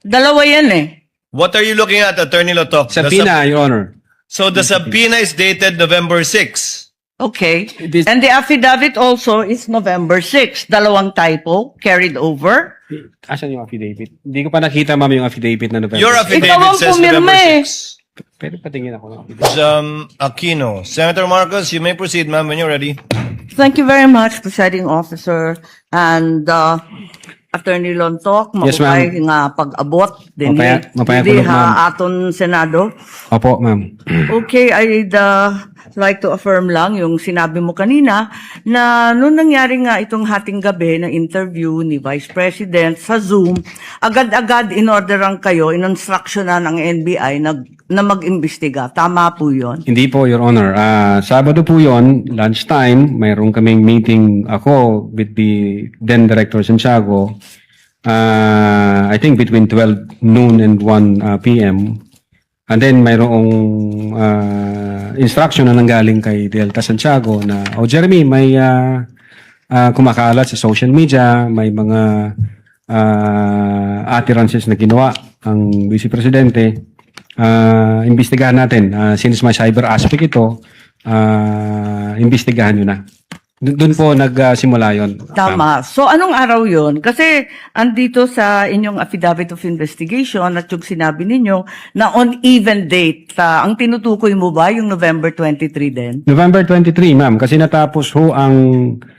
Dalawa yan eh. What are you looking at, Attorney Lotok? Subpoena, Your Honor. So the subpoena is dated November 6. Okay. This- And the affidavit also is November 6. Dalawang typo carried over. Asan yung affidavit? Hindi ko pa nakita, ma'am, yung affidavit na November. Your Ikaw affidavit ang says pumirma November eh. 6. Pero patingin ako ng affidavit. Aquino. Senator Marcos, you may proceed, ma'am, when you're ready. Thank you very much, Presiding Officer. And Attorney Lontok, Yes, maupay nga pag-abot din Mapaya hindi kulog, ma'am. ha aton Senado. Opo, ma'am. Okay, I'd like to affirm lang yung sinabi mo kanina na noong nangyari nga itong hating gabi na interview ni Vice President sa Zoom, agad-agad in-orderan kayo, in-instruction na ng NBI na mag-imbestiga. Tama po yun. Hindi po, Your Honor. Sabado po yon, lunchtime, mayroon kaming meeting ako with the then Director Santiago. I think between 12 noon and 1 p.m. And then mayroong instruction na nanggaling kay Delta Santiago na, Jeremy, may kumakalat sa social media, may mga utterances na ginawa ang Vice Presidente. Imbestigahan natin. Since may cyber aspect ito, imbestigahan nyo na. Doon po nagsimula yun. Tama. So, anong araw yun? Kasi, andito sa inyong affidavit of investigation at yung sinabi ninyo na on even date, ang tinutukoy mo ba yung November 23 din? November 23, ma'am, kasi natapos ho ang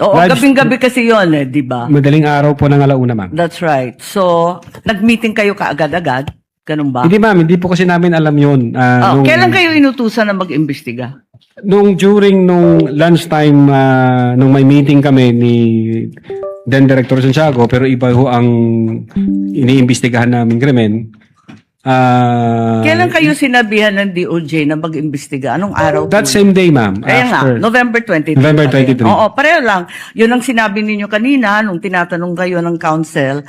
Oo, live- gabing-gabi kasi yun eh, di ba? madaling araw po ng alauna, ma'am. That's right. So, nag-meeting kayo kaagad-agad? Ganun ba? Hindi, ma'am, hindi po kasi namin alam yun. Kailan kayo inutusan na mag-imbestiga? During lunchtime, nung may meeting kami ni then Director Santiago, pero iba ho ang iniimbestigahan namin krimen. Kailan kayo sinabihan ng DOJ na mag-imbestiga? Anong araw? That po? same day, ma'am. Kaya nga, after- November 23. November pa rin. 23. Oo, pareho lang. Yun ang sinabi ninyo kanina nung tinatanong kayo ng counsel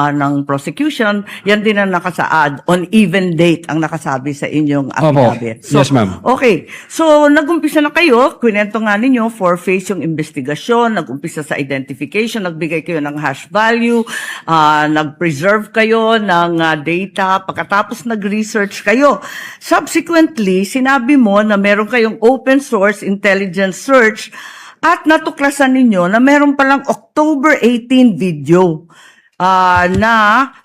ng prosecution. Yan din ang nakasaad. On even date ang nakasabi sa inyong affidavit. Opo. Yes, ma'am. Okay. So, nag-umpisa na kayo. Kwento nga ninyo, four-phase yung investigasyon. Nag-umpisa sa identification. Nagbigay kayo ng hash value. Nag-preserve kayo ng data. Pagkatapos nag-research kayo. Subsequently, sinabi mo na meron kayong open source intelligence search at natuklasan ninyo na meron palang October 18 video na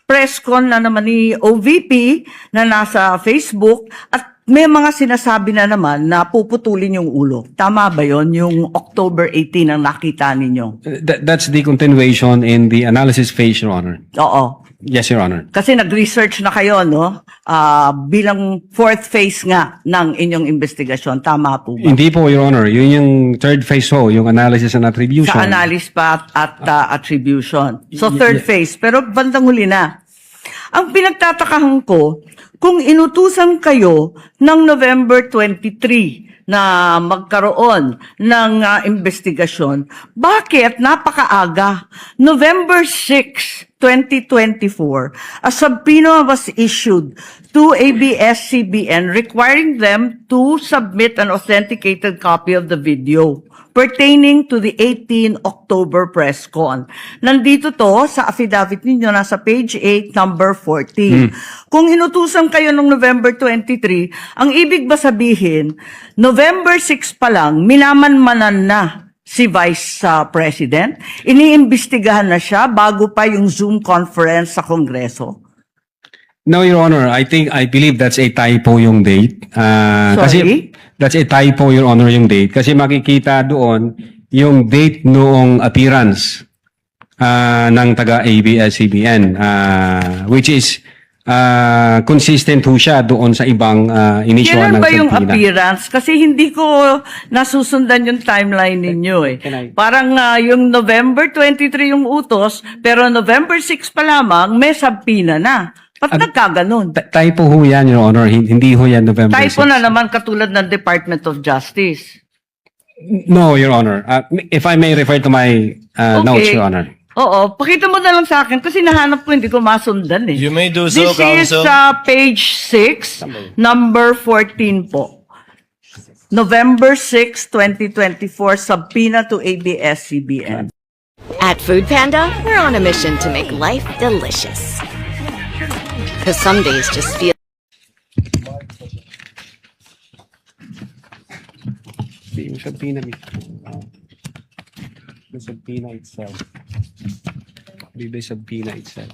press con na naman ni OVP na nasa Facebook at may mga sinasabi na naman na puputulin yung ulo. Tama ba yon yung October 18 ang nakita ninyo? That's the continuation in the analysis phase, Your Honor. Oo. Yes, Your Honor. Kasi nag-research na kayo, no? Bilang fourth phase nga ng inyong investigasyon. Tama po ba? Hindi po, Your Honor. Yun yung third phase ho, yung analysis and attribution. Sa analysis pa at attribution. So, third phase. Pero bandang huli na. Ang pinagtatakahan ko, kung inutusan kayo ng November 23 na magkaroon ng investigasyon, bakit napakaaga? November 6, 2024, a subpoena was issued to ABS-CBN requiring them to submit an authenticated copy of the video pertaining to the 18 October press con. Nandito to sa affidavit ninyo, nasa page 8, number 14. Kung inutusan kayo noong November 23, ang ibig ba sabihin, November 6 pa lang, minamanmanan na si Vice President? Iniimbestigahan na siya bago pa yung Zoom conference sa Kongreso? No, Your Honor. I believe that's a typo yung date. Kasi that's a typo, Your Honor, yung date. Kasi makikita doon yung date noong appearance ng taga-ABS-CBN, which is consistent ho siya doon sa ibang inisyon Kailan ng ba yung subpoena. appearance? Kasi hindi ko nasusundan yung timeline ninyo eh. Parang yung November 23 yung utos, pero November 6 pa lamang, may subpoena na. Ba't nagkaganon? Typo ho yan, Your Honor. Hindi ho yan November 6. Typo na naman katulad ng Department of Justice. No, Your Honor. If I may refer to my notes, Your Honor. Oo, pakita mo na lang sa akin kasi nahanap ko hindi ko masundan eh. You may do so, This is Counsel. page 6, number 14 po. November 6, 2024, subpoena to ABS-CBN. At Food Panda, we're on a mission to make life delicious. Because some days just feel. Yung subpoena mismo. The subpoena itself. The subpoena itself.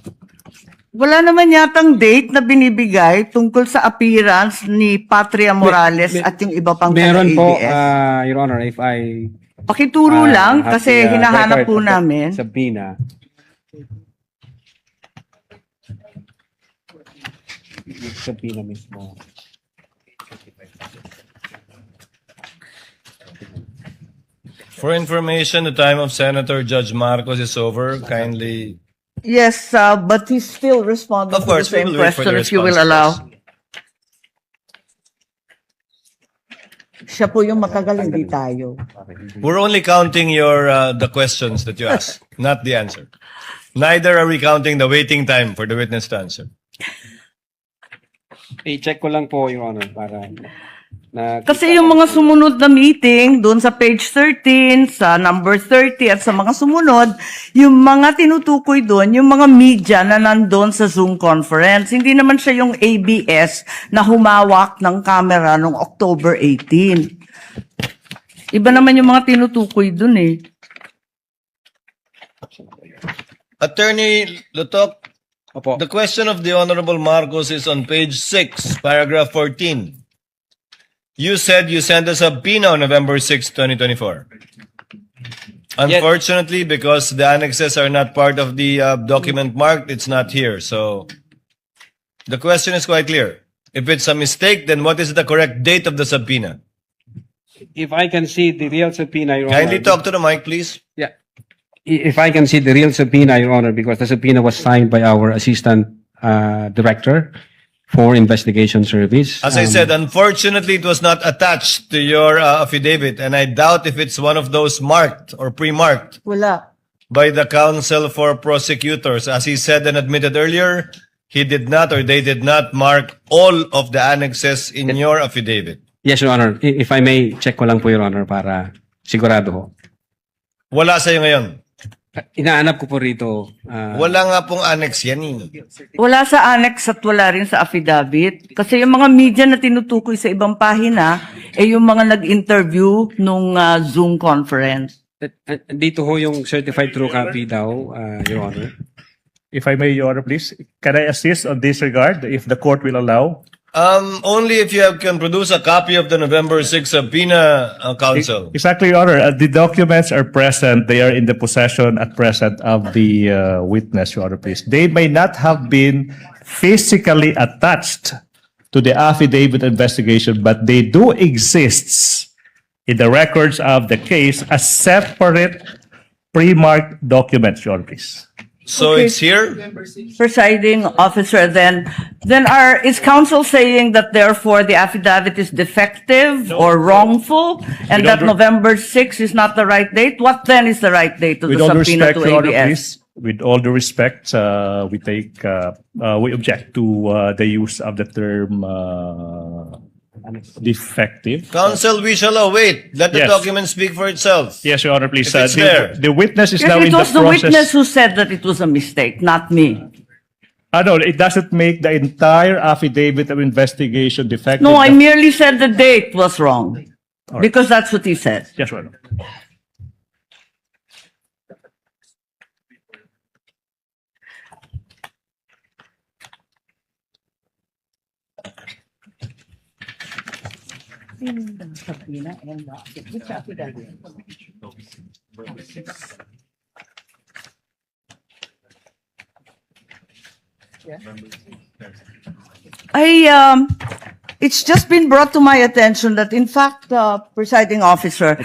Wala naman yatang date na binibigay tungkol sa appearance ni Patria Morales at yung iba pang Meron po, taga-ABS. Your Honor, if I Pakituro lang have kasi the, hinahanap record po of the namin. subpoena. Yung subpoena mismo. For information, the time of Senator Judge Marcos is over. Kindly. Yes, but he's still responding Of course, to the we same will wait for question the if you will response allow. first. Siya po yung matagal, hindi tayo. We're only counting your the questions that you asked, not the answer. Neither are we counting the waiting time for the witness to answer. I-check ko lang po, Your Honor, para na Kasi yung mga sumunod na meeting, doon sa page 13, sa number 30, at sa mga sumunod, yung mga tinutukoy doon, yung mga media na nandun sa Zoom conference. Hindi naman siya yung ABS na humawak ng camera noong October 18. Iba naman yung mga tinutukoy doon eh. Attorney Lutok, Opo. the question of the Honorable Marcos is on page 6, paragraph 14. You said you sent a subpoena on November 6, 2024. Unfortunately, because the annexes are not part of the document marked, it's not here. So the question is quite clear. If it's a mistake, then what is the correct date of the subpoena? If I can see the real subpoena, Your Kindly Honor. talk to the mic, please. Yeah. If I can see the real subpoena, Your Honor, because the subpoena was signed by our Assistant Director for Investigation Service. As I said, unfortunately, it was not attached to your affidavit, and I doubt if it's one of those marked or pre-marked Wala. by the counsel for prosecutors. As he said and admitted earlier, he did not or they did not mark all of the annexes in your affidavit. Yes, Your Honor. If I may, check ko lang po, Your Honor, para sigurado ho. Wala sa'yo ngayon. Inaanap ko po rito. Wala nga pong annex yan eh. Wala sa annex at wala rin sa affidavit. Kasi yung mga media na tinutukoy sa ibang pahina, eh yung mga nag-interview nung Zoom conference. Dito ho yung certified true copy daw, Your Honor. If I may, Your Honor, please, can I assist on this regard, if the court will allow? Only if you can produce a copy of the November 6 subpoena, counsel. Exactly, Your Honor. The documents are present. They are in the possession at present of the witness, Your Honor, please. They may not have been physically attached to the affidavit investigation, but they do exist in the records of the case as separate pre-marked documents, Your Honor, please. So Okay. it's here? Presiding officer, then is counsel saying that therefore the affidavit is defective or wrongful, and We that don't- November 6 is not the right date? What then is the right date of With the all due subpoena respect, to Your Honor, ABS? please, with all due respect, we object to the use of the term defective. Counsel, we shall await. Let the Yes. document speak for itself. Yes, Your Honor, please. If it's there. The witness is Yes, now it in the was the witness process. who said that it was a mistake, not me. No, it doesn't make the entire affidavit of investigation defective. No, I merely said the date was wrong. Because that's what he said. Yes, Your Honor. It's just been brought to my attention that in fact, presiding officer,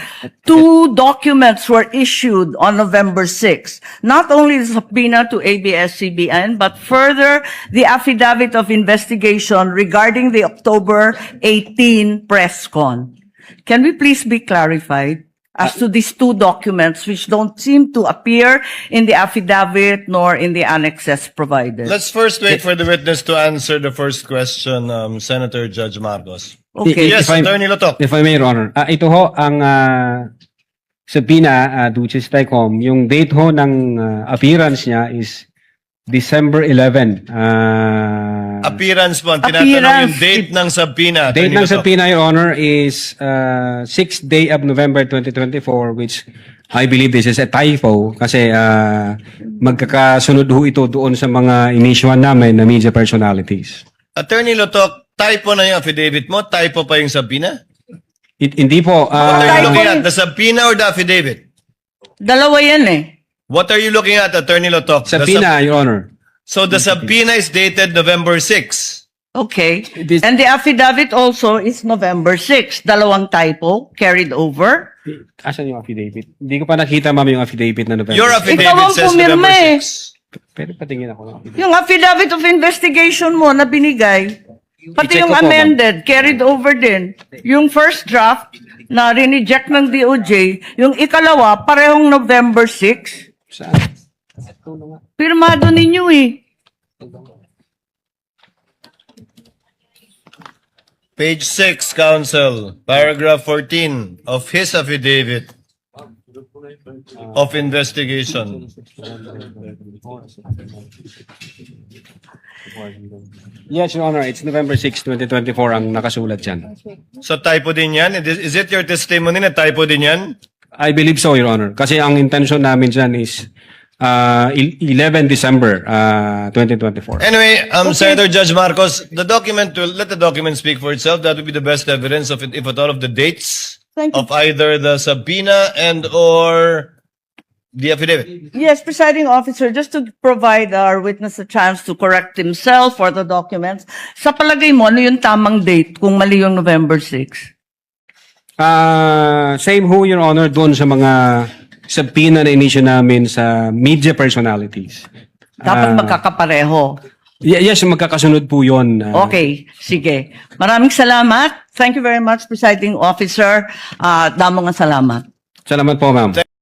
two documents were issued on November 6. Not only the subpoena to ABS-CBN, but further the affidavit of investigation regarding the October 18 press con. Can we please be clarified as to these two documents which don't seem to appear in the affidavit nor in the annexes provided? Let's first wait for the witness to answer the first question, Senator Judge Marcos. Okay. Yes, If I- Attorney Lotok. If I may, Your Honor. Ito ho, ang subpoena, Duces Tecom, yung date ho ng appearance niya is December 11, appearance po. Ang tinatanong yung Appearance. date ng subpoena. Date Attorney ng Loto. subpoena, Your Honor, is 6th day of November 2024, which I believe this is a typo kasi magkakasunod ho ito doon sa mga inisyuan namin na media personalities. Attorney Loto, typo na yung affidavit mo? Typo pa yung subpoena? Hindi po. What are you typo looking yun. at? The subpoena or the affidavit? Dalawa yan eh. What are you looking at, Attorney Loto? subpoena, Your Honor. So the subpoena is dated November 6. Okay. This- And the affidavit also is November 6. Dalawang typo carried over. Asan yung affidavit? Hindi ko pa nakita, ma'am, yung affidavit na November. Your Ikaw affidavit ang says pumirma November eh. 6. Pwede patingin ako ng affidavit. Yung affidavit of investigation mo na binigay, pati I-check yung ko po, amended, carried over din. Yung first draft na rineject ng DOJ, yung ikalawa, parehong November 6. Saan? Pirmado ninyo eh. Page 6, counsel, paragraph 14 of his affidavit of investigation. Yes, Your Honor. It's November 6, 2024 ang nakasulat dyan. So typo din yan? Is it your testimony na typo din yan? I believe so, Your Honor. Kasi ang intention namin dyan is 11 December 2024. Anyway, Senator Judge Marcos, the document will let the document speak for itself. That would be the best evidence of it, if at all, of the dates Thank you. of either the subpoena and or the affidavit. Yes, presiding officer, just to provide our witness a chance to correct himself for the documents, sa palagay mo, ano yung tamang date kung mali yung November 6? Same ho, Your Honor, doon sa mga subpoena na inisyu namin sa media personalities. Dapat magkakapareho. Yes, magkakasunod po yun. Okay, sige. Maraming salamat. Thank you very much, presiding officer. Damo nga salamat. Salamat po, ma'am.